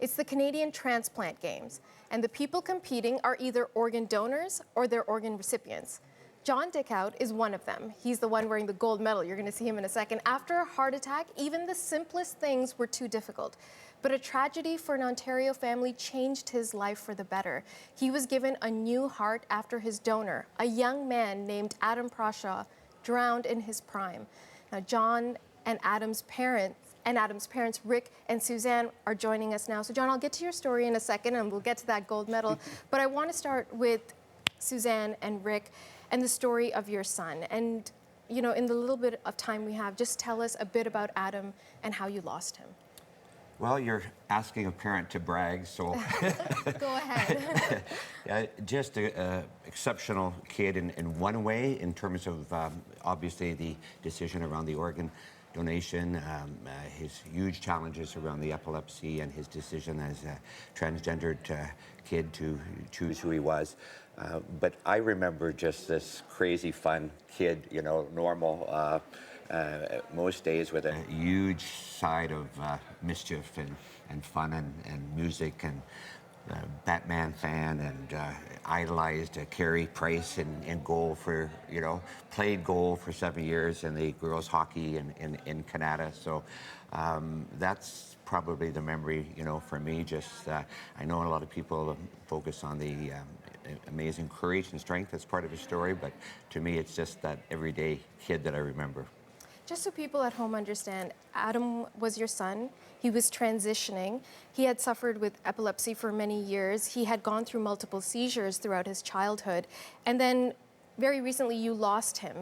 It's the Canadian Transplant Games, and the people competing are either organ donors or they're organ recipients. John Dickout is one of them. He's the one wearing the gold medal. You're going to see him in a second. After a heart attack, even the simplest things were too difficult. But a tragedy for an Ontario family changed his life for the better. He was given a new heart after his donor, a young man named Adam Prashaw, drowned in his prime. Now, John and Adam's parents, Rick and Suzanne, are joining us now. So, John, I'll get to your story in a second, and we'll get to that gold medal. But I want to start with Suzanne and Rick and the story of your son. And, you know, in the little bit of time we have, just tell us a bit about Adam and how you lost him. Well, you're asking a parent to brag, so... Go ahead. Just an exceptional kid in one way, in terms of, obviously, the decision around the organ donation, his huge challenges around the epilepsy, and his decision as a transgendered kid to choose who he was. But I remember just this crazy fun kid, you know, normal, most days, with a huge side of mischief and fun and music, and Batman fan, and idolized Carey Price in goal for, you know, played goal for 7 years in the girls hockey in Canada. So that's probably the memory, you know, for me. Just I know a lot of people focus on the amazing courage and strength as part of his story, but to me it's just that everyday kid that I remember. Just so people at home understand, Adam was your son. He was transitioning. He had suffered with epilepsy for many years. He had gone through multiple seizures throughout his childhood. And then very recently you lost him.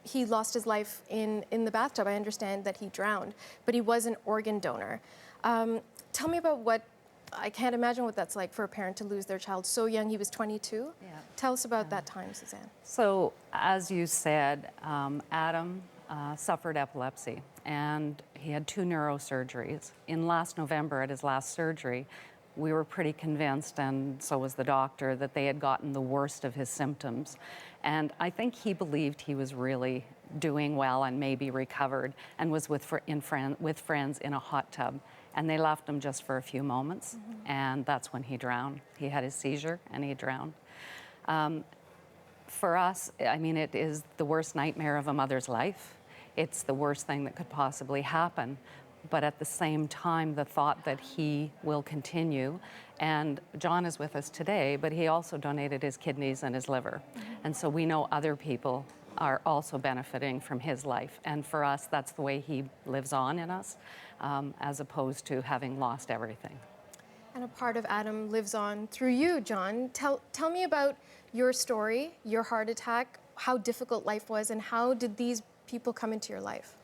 He lost his life in the bathtub. I understand that he drowned, but he was an organ donor. Tell me about I can't imagine what that's like for a parent to lose their child so young. He was 22. Yeah. Tell us about that time, Suzanne. So, as you said, Adam suffered epilepsy, and he had 2 neurosurgeries. In last November, at his last surgery, we were pretty convinced, and so was the doctor, that they had gotten the worst of his symptoms. And I think he believed he was really doing well and maybe recovered, and was with friends in a hot tub. And they left him just for a few moments, and that's when he drowned. He had his seizure, and he drowned. For us, I mean, it is the worst nightmare of a mother's life. It's the worst thing that could possibly happen. But at the same time, the thought that he will continue, and John is with us today, but he also donated his kidneys and his liver. And so we know other people are also benefiting from his life. And for us, that's the way he lives on in us, as opposed to having lost everything. And a part of Adam lives on through you, John. Tell me about your story, your heart attack, how difficult life was, and how did these people come into your life?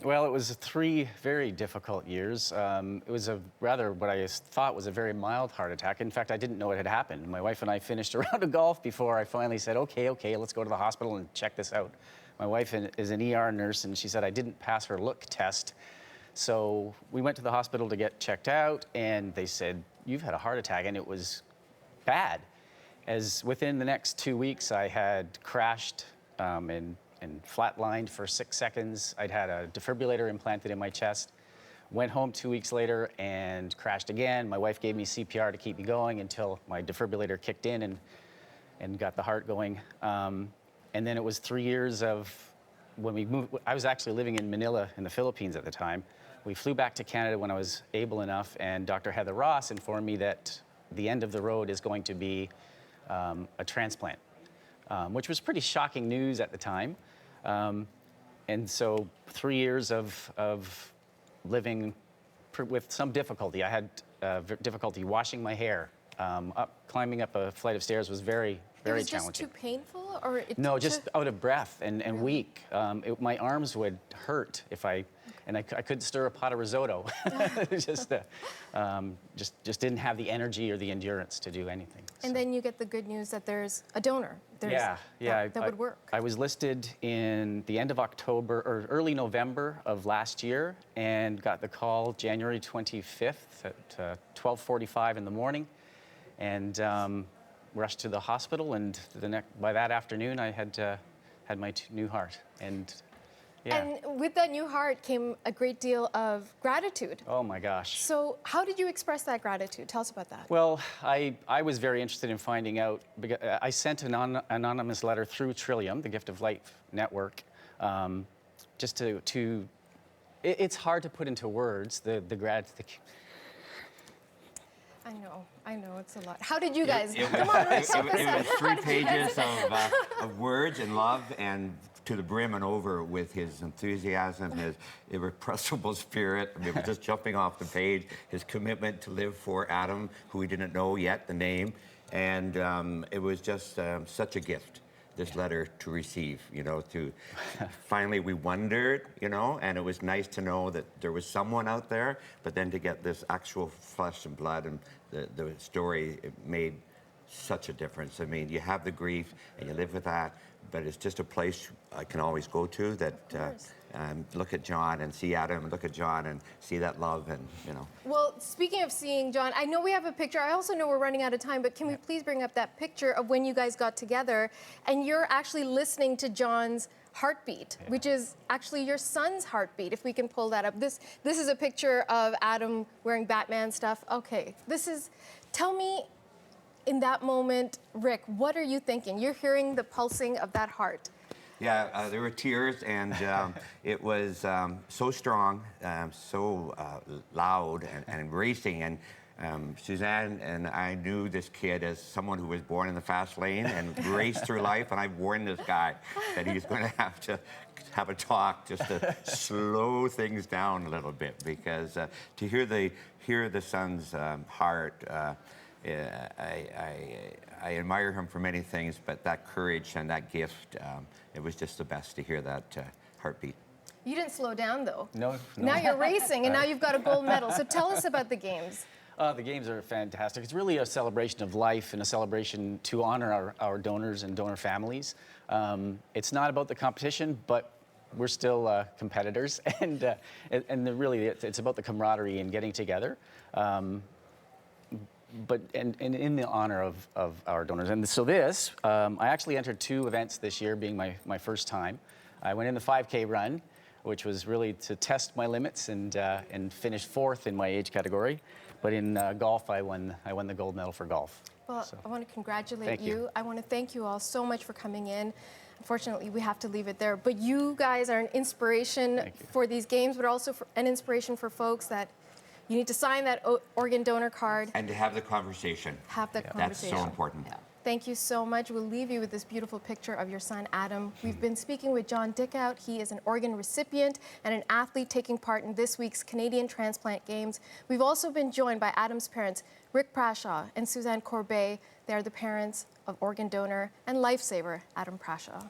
Well, it was 3 very difficult years. It was what I thought was a very mild heart attack. In fact, I didn't know it had happened. My wife and I finished a round of golf before I finally said, okay, let's go to the hospital and check this out. My wife is an ER nurse, and she said I didn't pass her look test. So we went to the hospital to get checked out, and they said, you've had a heart attack, and it was bad. As within the next 2 weeks, I had crashed and flatlined for 6 seconds. I'd had a defibrillator implanted in my chest. Went home 2 weeks later and crashed again. My wife gave me CPR to keep me going until my defibrillator kicked in and got the heart going. And then it was 3 years of when we moved. I was actually living in Manila in the Philippines at the time. We flew back to Canada when I was able enough, and Dr. Heather Ross informed me that the end of the road is going to be a transplant, which was pretty shocking news at the time. And so 3 years of living with some difficulty. I had difficulty washing my hair. Climbing up a flight of stairs was very challenging. It was just too painful, or No, just out of breath and really? Weak. My arms would hurt if I couldn't stir a pot of risotto. just didn't have the energy or the endurance to do anything. And then you get the good news that there's a donor. That would work. I was listed in the end of October or early November of last year, and got the call January 25th at 12:45 in the morning, and rushed to the hospital. And by that afternoon, I had my new heart, and Yeah. And with that new heart came a great deal of gratitude. Oh my gosh. So how did you express that gratitude? Tell us about that. Well, I was very interested in finding out, because I sent an anonymous letter through Trillium, the Gift of Life network, just to it's hard to put into words the gratitude. I know, it's a lot. How did you guys? It Come on, Rick, help us it out. was 3 pages of words and love, and to the brim and over with his enthusiasm, his irrepressible spirit. I mean, it was just jumping off the page. His commitment to live for Adam, who we didn't know yet the name, and it was just such a gift. This letter to receive, you know, to finally we wondered, you know, and it was nice to know that there was someone out there, but then to get this actual flesh and blood and the story, it made such a difference. I mean, you have the grief and you live with that, but it's just a place I can always go to that look at John and see Adam, and look at John and see that love, and you know. Well, speaking of seeing John, I know we have a picture. I also know we're running out of time, but can we please bring up that picture of when you guys got together and you're actually listening to John's heartbeat, which is actually your son's heartbeat, if we can pull that up. This is a picture of Adam wearing Batman stuff. Okay, tell me, in that moment, Rick, what are you thinking? You're hearing the pulsing of that heart. Yeah, there were tears, and it was so strong, so loud and racing. And Suzanne and I knew this kid as someone who was born in the fast lane and raced through life. And I warned this guy that he's going to have a talk just to slow things down a little bit, because to hear the son's heart. I admire him for many things, but that courage and that gift, it was just the best to hear that heartbeat. You didn't slow down, though. No. Now you're racing, and now you've got a gold medal. So tell us about the games. The games are fantastic. It's really a celebration of life and a celebration to honor our donors and donor families. It's not about the competition, but we're still competitors, and really it's about the camaraderie and getting together. But in the honor of our donors. And so this, I actually entered 2 events this year, being my first time. I went in the 5K run, which was really to test my limits and finished 4th in my age category. But in golf, I won the gold medal for golf. Well, So, I want to congratulate thank you. I want to thank you all so much for coming in. Unfortunately, we have to leave it there. But you guys are an inspiration for these games, but also an inspiration for folks that you need to sign that organ donor card. And to have the conversation. Have the conversation. That's so important. Yeah. Thank you so much. We'll leave you with this beautiful picture of your son, Adam. We've been speaking with John Dickout. He is an organ recipient and an athlete taking part in this week's Canadian Transplant Games. We've also been joined by Adam's parents, Rick Prashaw and Suzanne Corbet. They are the parents of organ donor and lifesaver, Adam Prashaw.